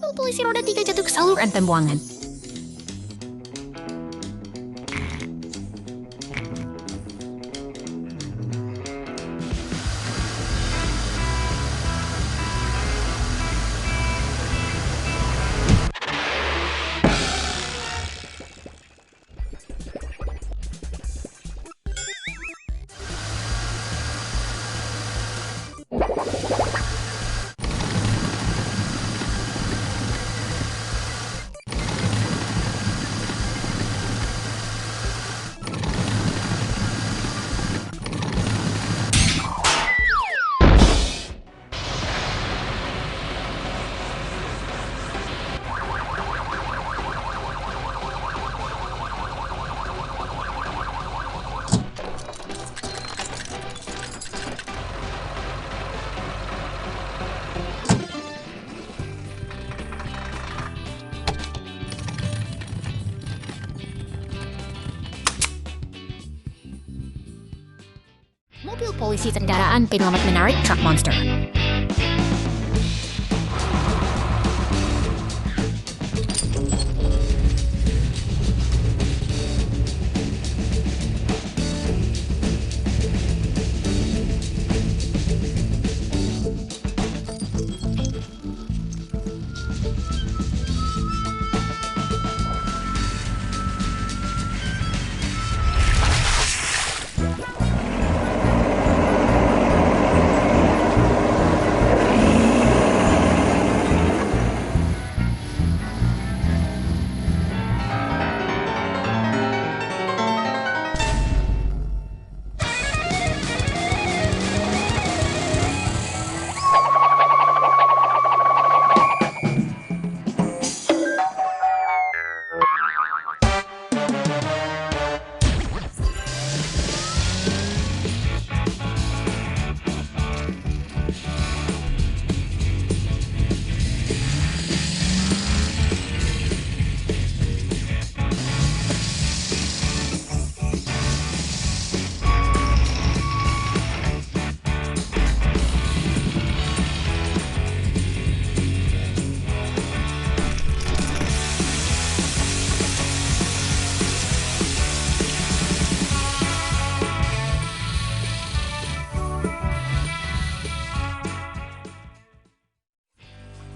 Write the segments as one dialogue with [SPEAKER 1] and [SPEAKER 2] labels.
[SPEAKER 1] mobil polisi roda 3 jatuh ke saluran pembuangan. Mobil polisi kendaraan penyelamat menarik truk monster.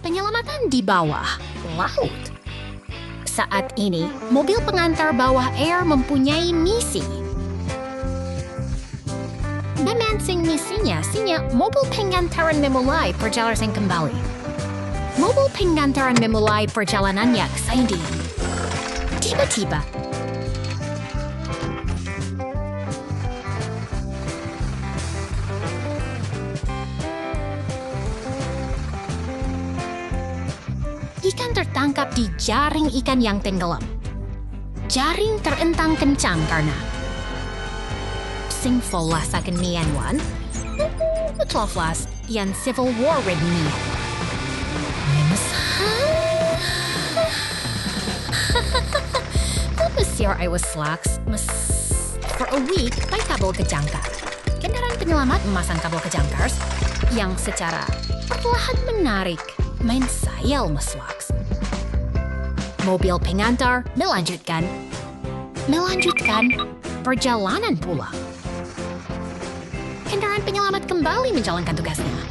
[SPEAKER 1] Penyelamatan di bawah laut. Saat ini, mobil pengantar bawah air mempunyai misi. Memancing misinya, mobil pengantaran memulai perjalanan kembali. Mobil pengantaran memulai perjalanannya ke Saindi. Tiba-tiba, ikan tertangkap di jaring ikan yang tenggelam. Jaring terentang kencang karena sing folas akan nian wan, betloflas yang civil war red nian. This year I was slacks, for a week by kabel kejangkar. Kendaraan penyelamat memasang kabel kejangkar yang secara perlahan menarik main sayal meslaks. Mobil pengantar melanjutkan perjalanan pula. Kendaraan penyelamat kembali menjalankan tugasnya.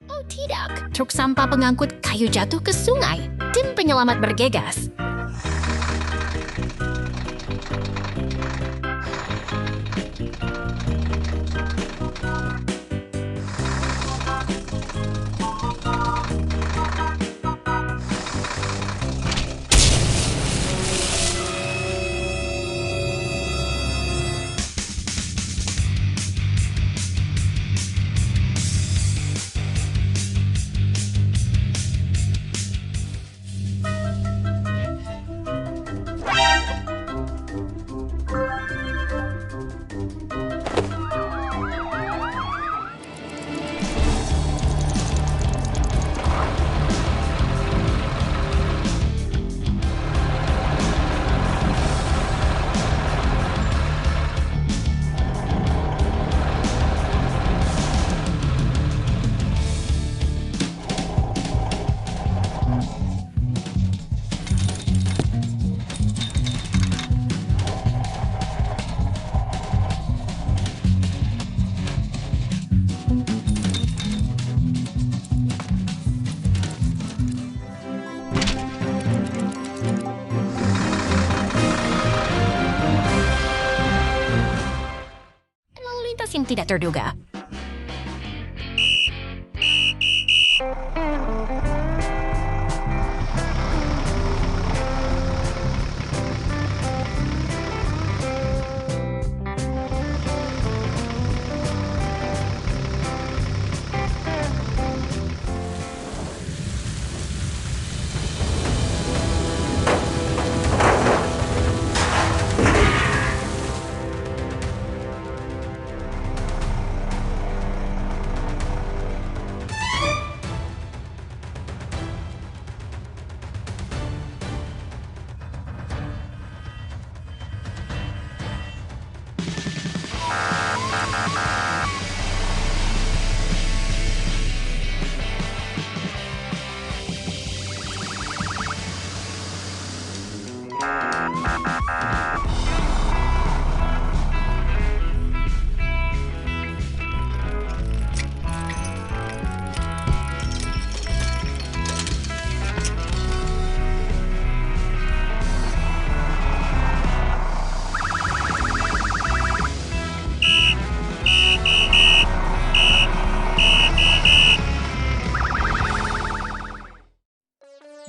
[SPEAKER 1] Oh tidak, truk sampah pengangkut kayu jatuh ke sungai. Tim penyelamat bergegas. situasi yang tidak terduga.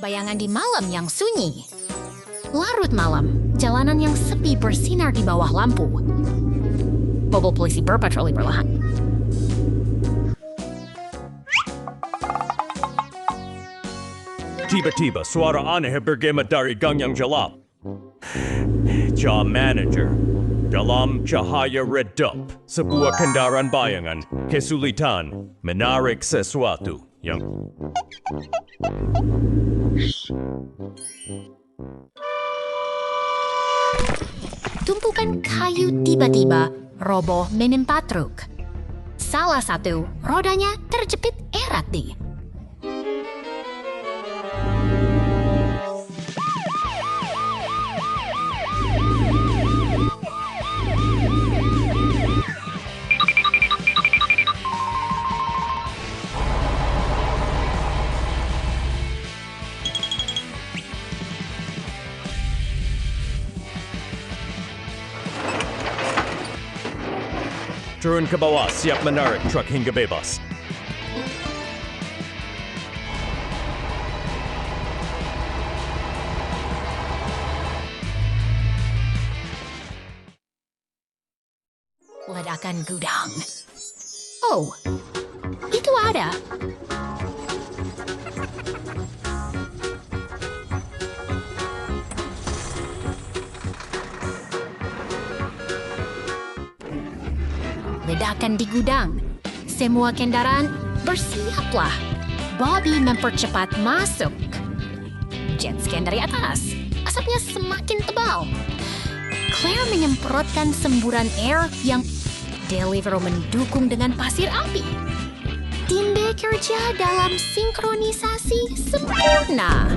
[SPEAKER 1] Bayangan di malam yang sunyi. Larut malam, jalanan yang sepi bersinar di bawah lampu. Mobil polisi berpatroli perlahan.
[SPEAKER 2] Tiba-tiba suara aneh bergema dari gang yang gelap. Jam manager. Dalam cahaya redup, sebuah kendaraan bayangan kesulitan menarik sesuatu yang...
[SPEAKER 1] Tumpukan kayu tiba-tiba roboh menimpa truk. Salah satu rodanya terjepit erat di.
[SPEAKER 2] Turun ke bawah, siap menarik truk hingga bebas.
[SPEAKER 1] Ledakan gudang. Oh, itu ada. Ledakan di gudang. Semua kendaraan bersiaplah. Bobby mempercepat masuk. Jet scan dari atas. Asapnya semakin tebal. Claire menyemprotkan semburan air yang Deliveroo mendukung dengan pasir api. Tim bekerja dalam sinkronisasi sempurna.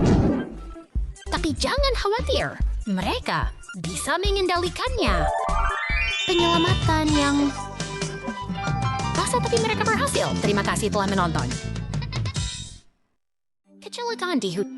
[SPEAKER 1] Tapi jangan khawatir, mereka bisa mengendalikannya. Penyelamatan yang basah tapi mereka berhasil. Terima kasih telah menonton. Kecelakaan di hutan.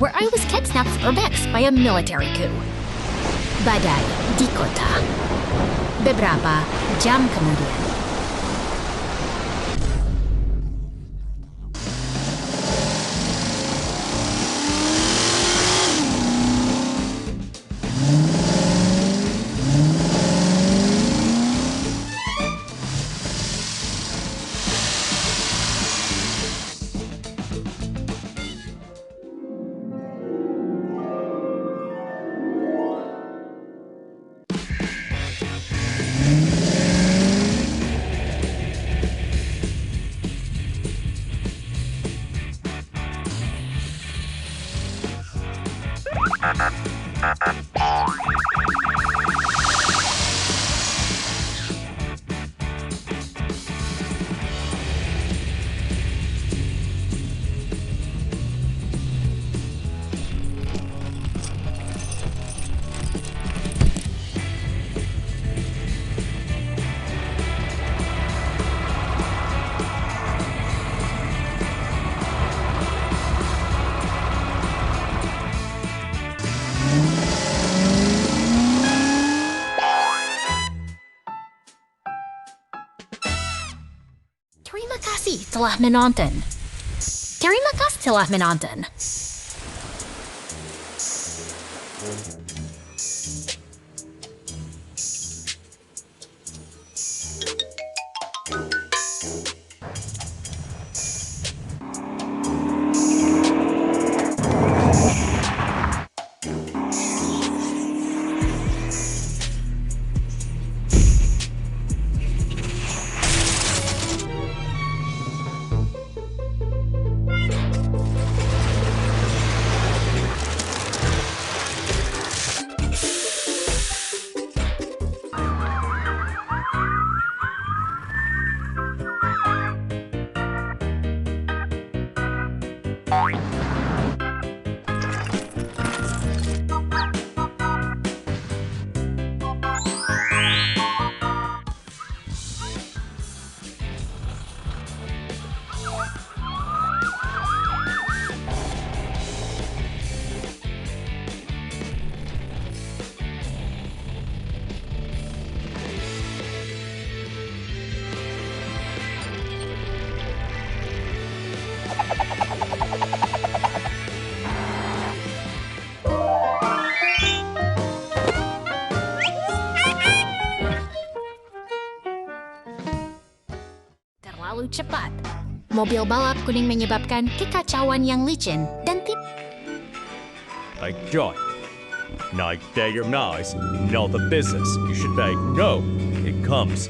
[SPEAKER 1] where I was kidnapped for Bex by a military coup. Badai di kota. Beberapa jam kemudian. kasih telah menonton. Terima kasih telah menonton. Terlalu cepat. Mobil balap kuning menyebabkan kekacauan yang licin dan
[SPEAKER 2] Like joy. Now that your nice, know the business. You should say, no, it comes.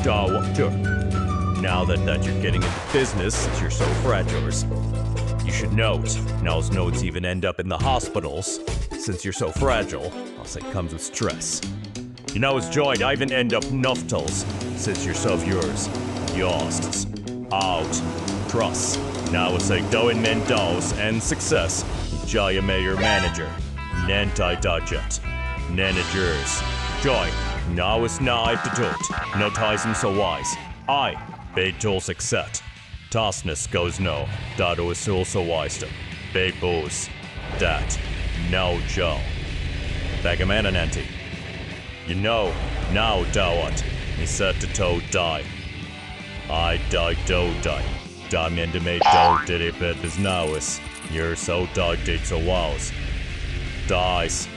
[SPEAKER 2] Now that you're getting into business, since you're so fragile, you should note. Now's notes even end up in the hospitals. Since you're so fragile, I'll say comes with stress. You know, it's joy, I even end up nuftals. Since you're so yours. Yosts. Out. Trust. Now it's like doing mentos and success. Jaya Mayor Manager. Nantai Dodget. Managers. Joy. Now it's not to toot. No ties him so wise. I. Big tools accept. Tossness goes no. Dado is also wise to. Big booze. That. No Joe. Bayangan anti. You know. Now Dawat. He said to toe die. I die do die. Diamond me do did it bed is nowis. You're so dog did so wows. Dies.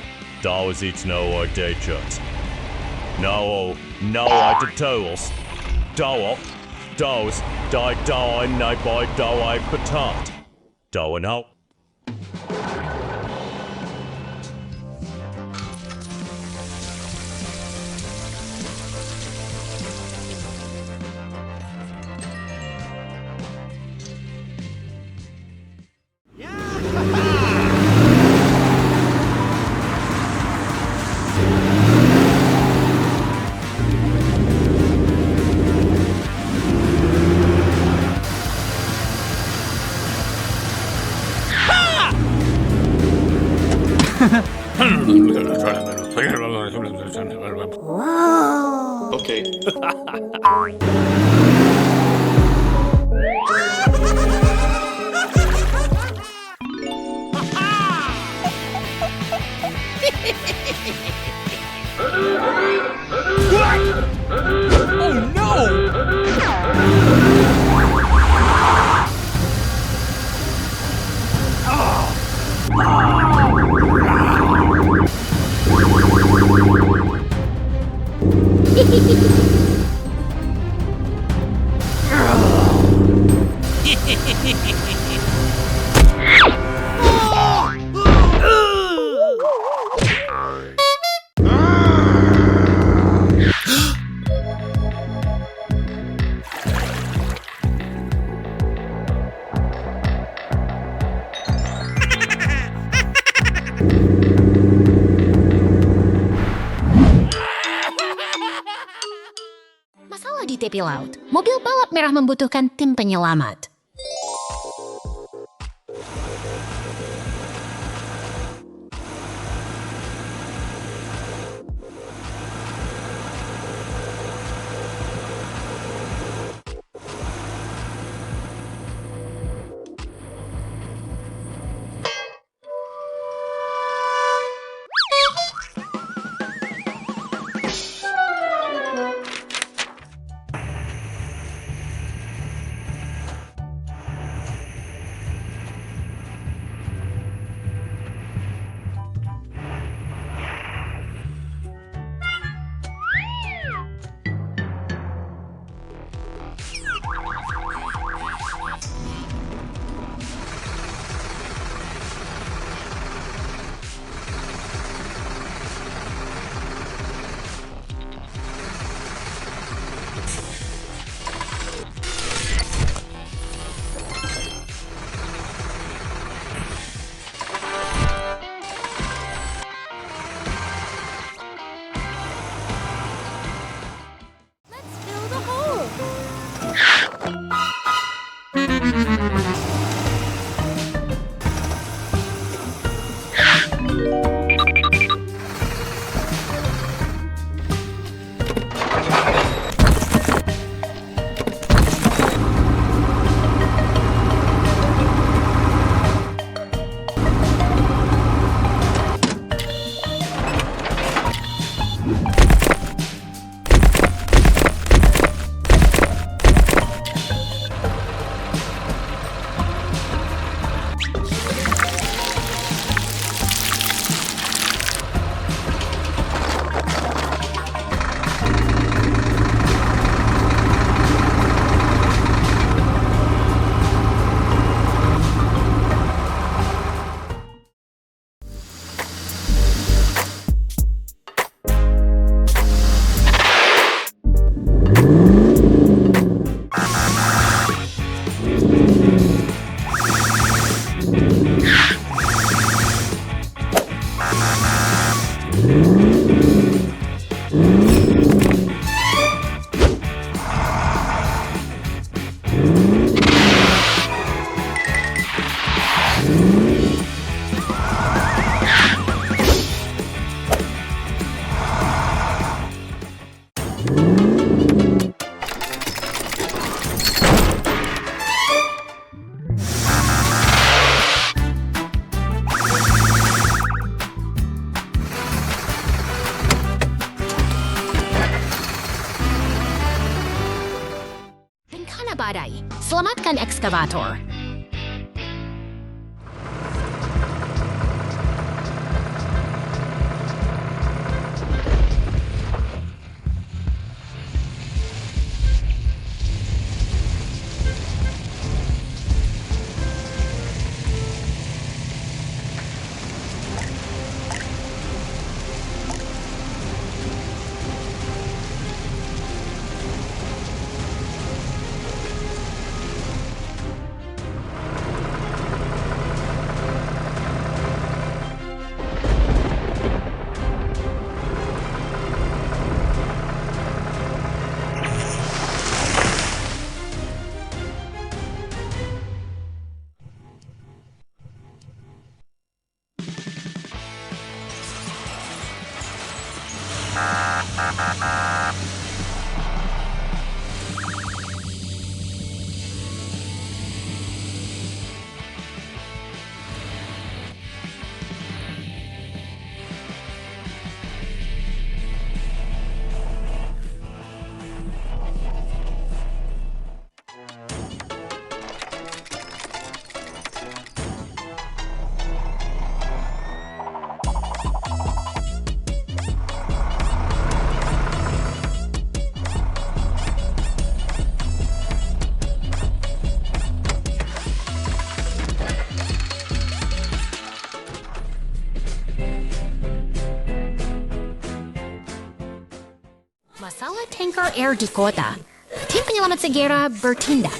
[SPEAKER 2] Dows eats no or day chut. No I did tools. Dow Dows die I night boy do I patat. Do and out.
[SPEAKER 3] Okay.
[SPEAKER 4] Oh no!
[SPEAKER 1] Masalah di tepi laut. Mobil balap merah membutuhkan tim penyelamat. Bencana badai, selamatkan ekskavator. Masalah tanker air di kota. Tim penyelamat segera bertindak.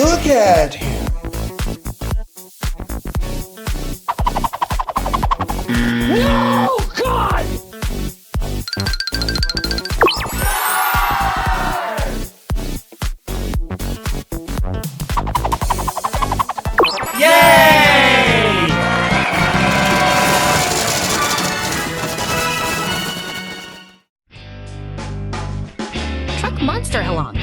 [SPEAKER 3] Look at him.
[SPEAKER 4] No! God!
[SPEAKER 1] Truck monster along.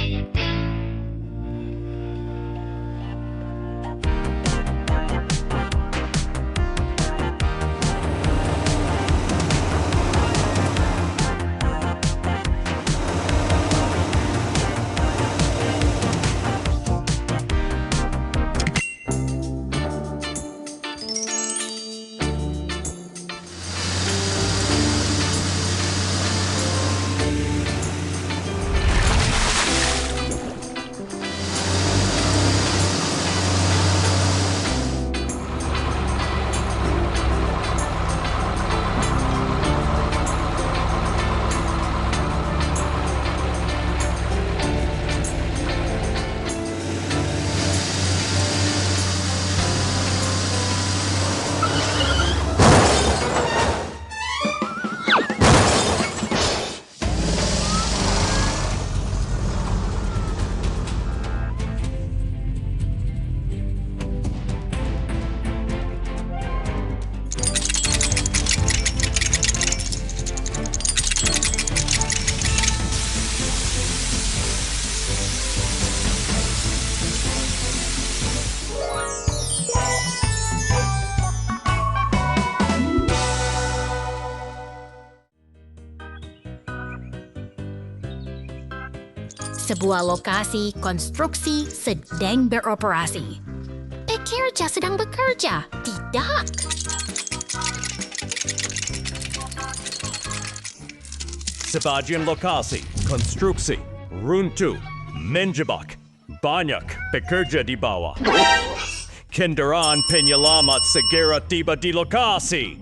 [SPEAKER 1] Sebuah lokasi konstruksi sedang beroperasi. Pekerja sedang bekerja, tidak.
[SPEAKER 2] Sebagian lokasi konstruksi runtuh, menjebak, banyak pekerja di bawah. Kendaraan penyelamat segera tiba di lokasi.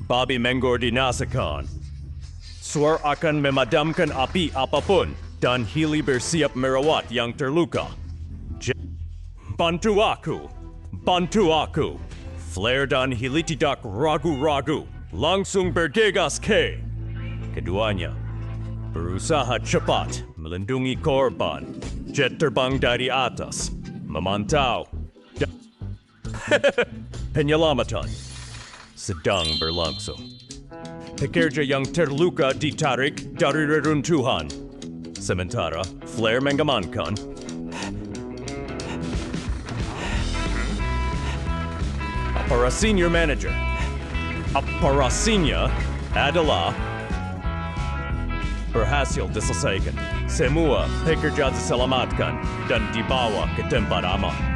[SPEAKER 2] Babi mengkoordinasikan. Suar akan memadamkan api apapun dan Hili bersiap merawat yang terluka. Bantu aku, bantu aku. Flare dan Hili tidak ragu-ragu, langsung bergegas ke. Keduanya berusaha cepat melindungi korban. Jet terbang dari atas, memantau. Penyelamatan sedang berlangsung. Pekerja yang terluka ditarik dari reruntuhan. Sementara Flare mengamankan. Para senior manager. Operasinya adalah berhasil diselesaikan. Semua pekerja diselamatkan dan dibawa ke tempat aman.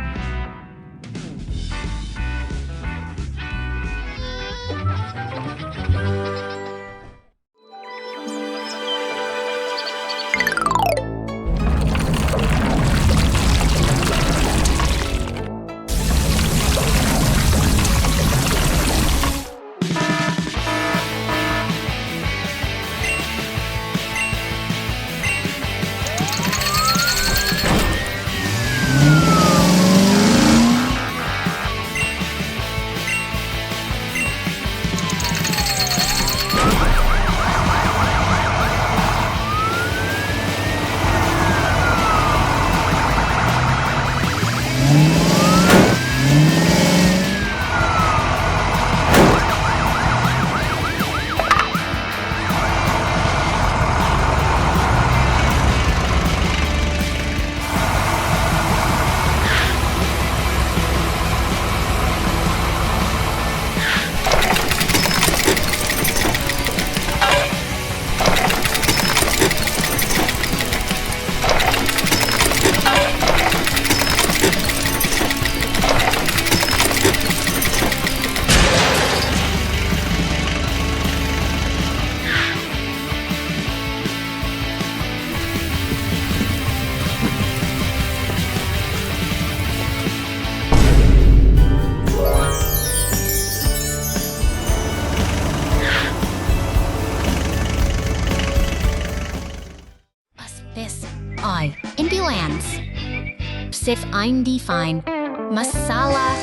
[SPEAKER 1] Sif Eindefine, Masalah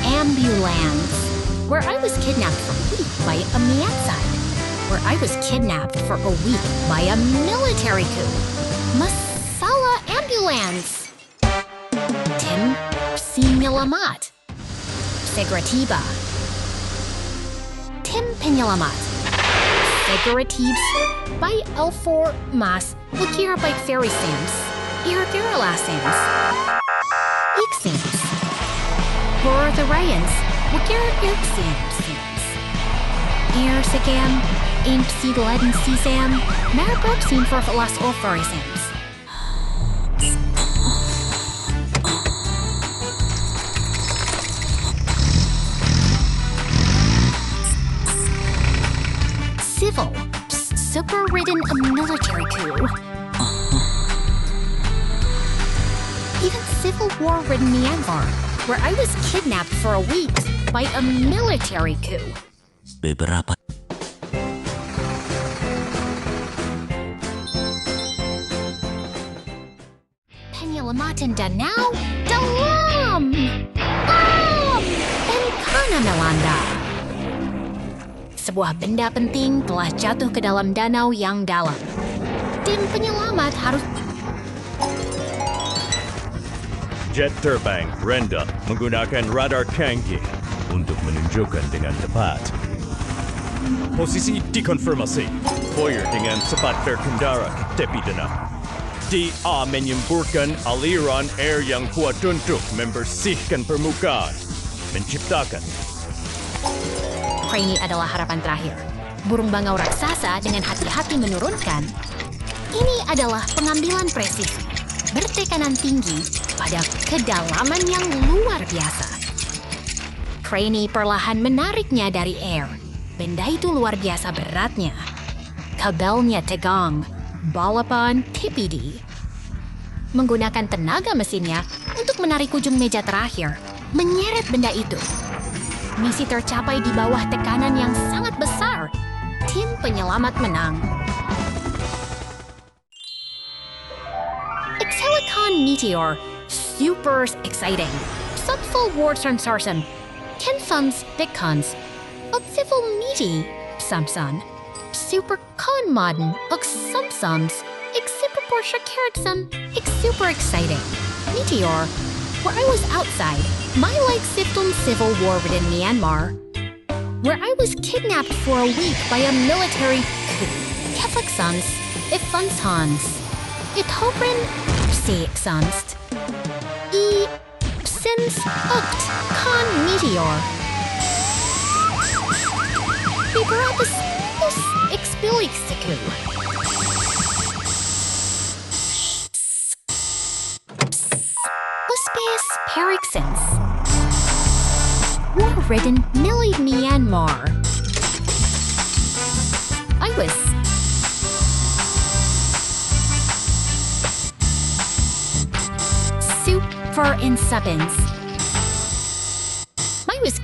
[SPEAKER 1] Ambulance, where I was kidnapped for a week by a miatside, where I was kidnapped for a week by a military coup. Masalah Ambulance. Tim Penyelamat. Segera tiba. Tim Penyelamat. Segera tiba by L4 Mas, Lukira by Fairy Sims, Iragirala Sims, Ik Sims, For the Ryans, Lukira Ik Sims, Air Sigam, Aint Sigleden Sisam, Marabrook Sim for Las Ofari Sims. Civil, super-ridden a military coup. Even civil war-ridden Myanmar, where I was kidnapped for a week by a military coup.
[SPEAKER 5] Beberapa
[SPEAKER 1] Penyelamatan Danau dalam Bencana melanda. Sebuah benda penting telah jatuh ke dalam danau yang dalam. Tim penyelamat harus...
[SPEAKER 2] Jet terbang rendah menggunakan radar canggih untuk menunjukkan dengan tepat. Posisi dikonfirmasi. Foyer dengan cepat berkendara ke tepi danau. Dia menyemburkan aliran air yang kuat untuk membersihkan permukaan. Menciptakan
[SPEAKER 1] Ini adalah harapan terakhir. Burung bangau raksasa dengan hati-hati menurunkan. Ini adalah pengambilan presisi. Bertekanan tinggi pada kedalaman yang luar biasa. Craney perlahan menariknya dari air. Benda itu luar biasa beratnya. Kabelnya tegang. Balapan tipidi. Menggunakan tenaga mesinnya untuk menarik ujung meja terakhir. Menyeret benda itu. Misi tercapai di bawah tekanan yang sangat besar. Tim penyelamat menang. Exhelicon Meteor. Super exciting. Subful Ward Sarsam. Kenfums Bitcons. Obsiful Meaty. Samson. Super Con Modern. Oxsumsums. Super Porsche Carrotsum. Super exciting. Meteor. Where I was outside, my like Siftum civil war within Myanmar, where I was kidnapped for a week by a military coup. Kefliksons, Ifunshans, Itobrin, Sonst, Sims Ukt, Con Meteor. Biberapis, Expelixtiku. Perixins. War-ridden Millie Myanmar. I was super in subbins. I was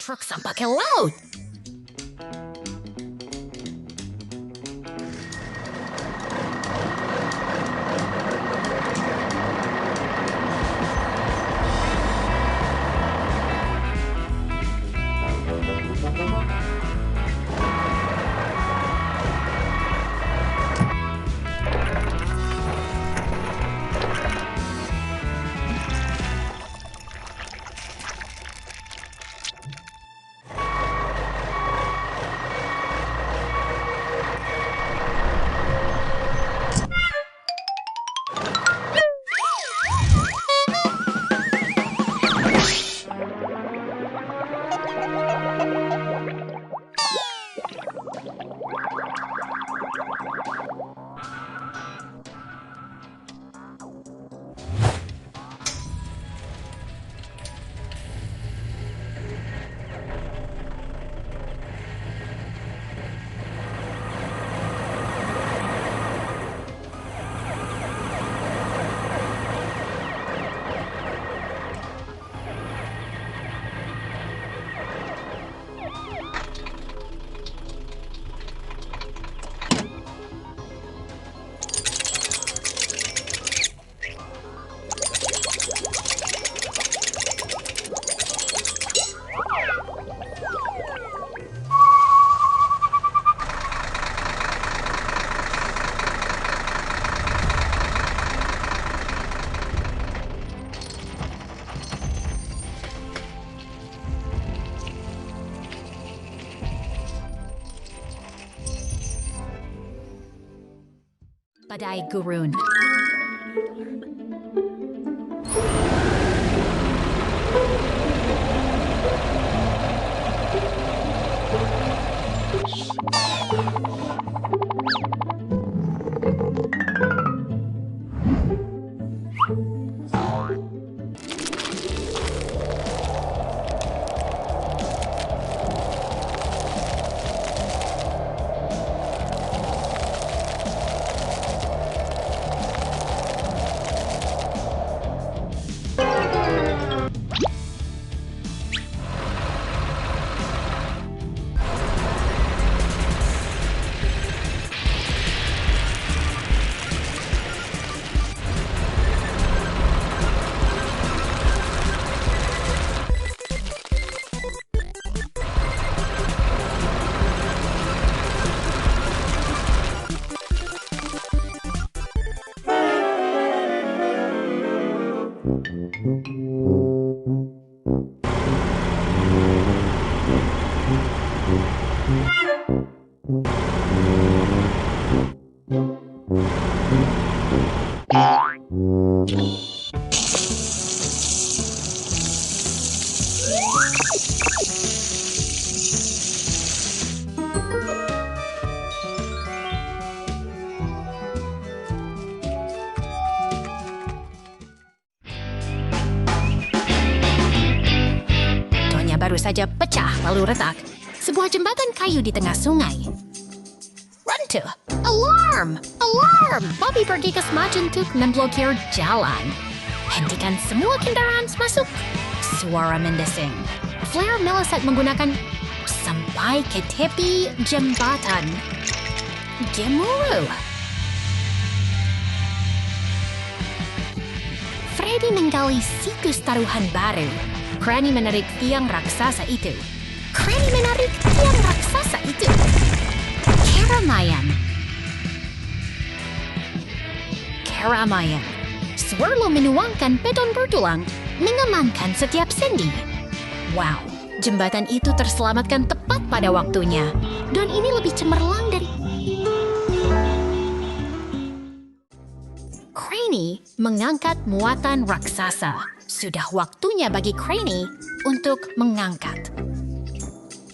[SPEAKER 1] truk sampai ke laut. Badai gurun. Baru saja pecah lalu retak. Sebuah jembatan kayu di tengah sungai. Run to! Alarm! Alarm! Bobby pergi ke semajan untuk memblokir jalan. Hentikan semua kendaraan masuk. Suara mendesing. Flare melesat menggunakan sampai ke tepi jembatan. Gemuruh. Freddy menggali situs taruhan baru. Cranny menarik tiang raksasa itu. Cranny menarik tiang raksasa itu. Keramaian. Keramaian. Swirlo menuangkan beton bertulang, mengamankan setiap sendi. Wow, jembatan itu terselamatkan tepat pada waktunya. Dan ini lebih cemerlang dari... Cranny mengangkat muatan raksasa. Sudah waktunya bagi Cranny untuk mengangkat.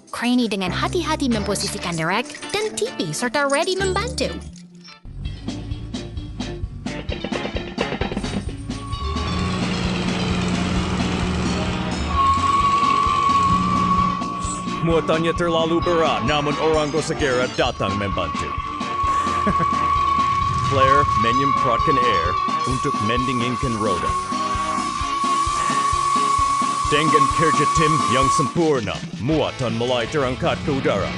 [SPEAKER 1] Cranny dengan hati-hati memposisikan derek dan TV serta ready membantu.
[SPEAKER 2] Muatannya terlalu berat, namun orang segera datang membantu. Flare menyemprotkan air untuk mendinginkan roda. Dengan kerja tim yang sempurna, muatan mulai terangkat ke udara.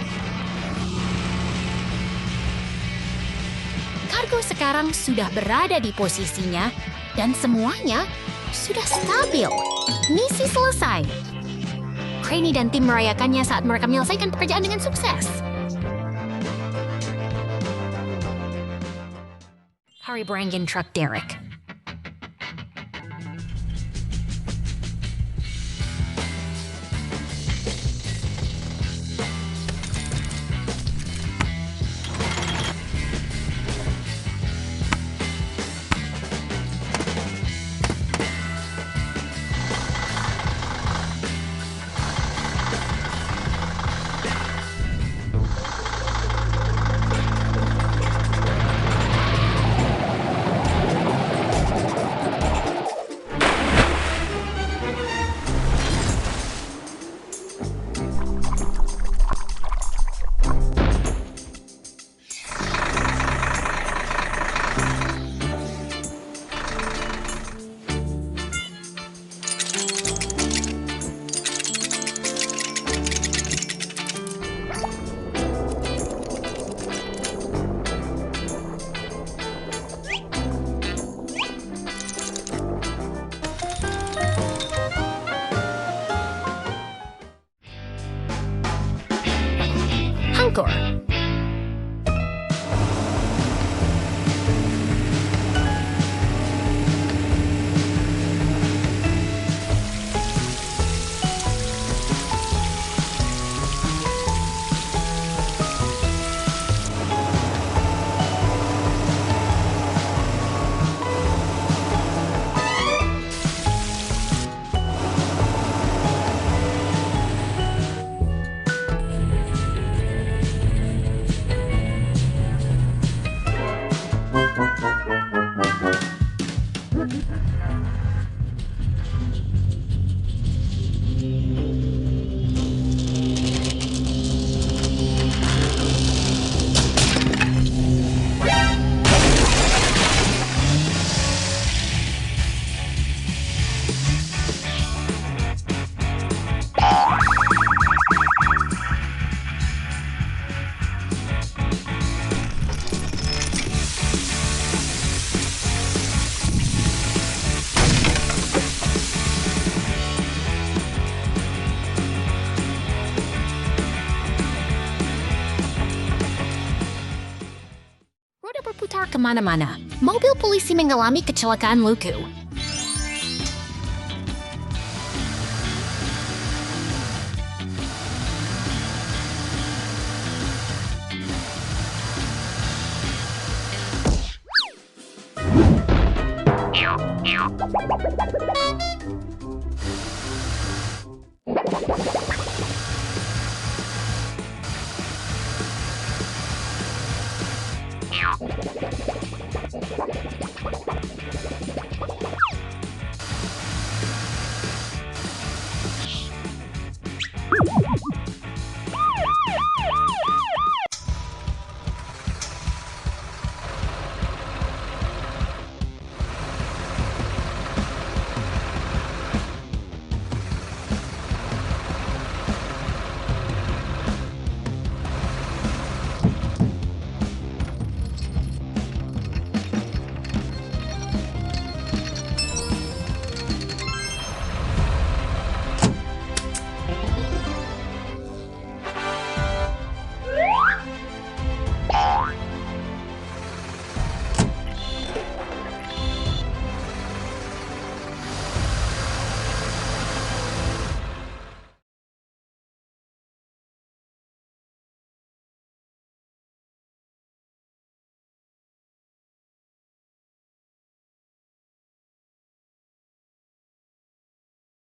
[SPEAKER 1] Kargo sekarang sudah berada di posisinya dan semuanya sudah stabil. Misi selesai. Cranny dan tim merayakannya saat mereka menyelesaikan pekerjaan dengan sukses. Hari Berangin Truck Derek. berputar kemana-mana. Mobil polisi mengalami kecelakaan lucu.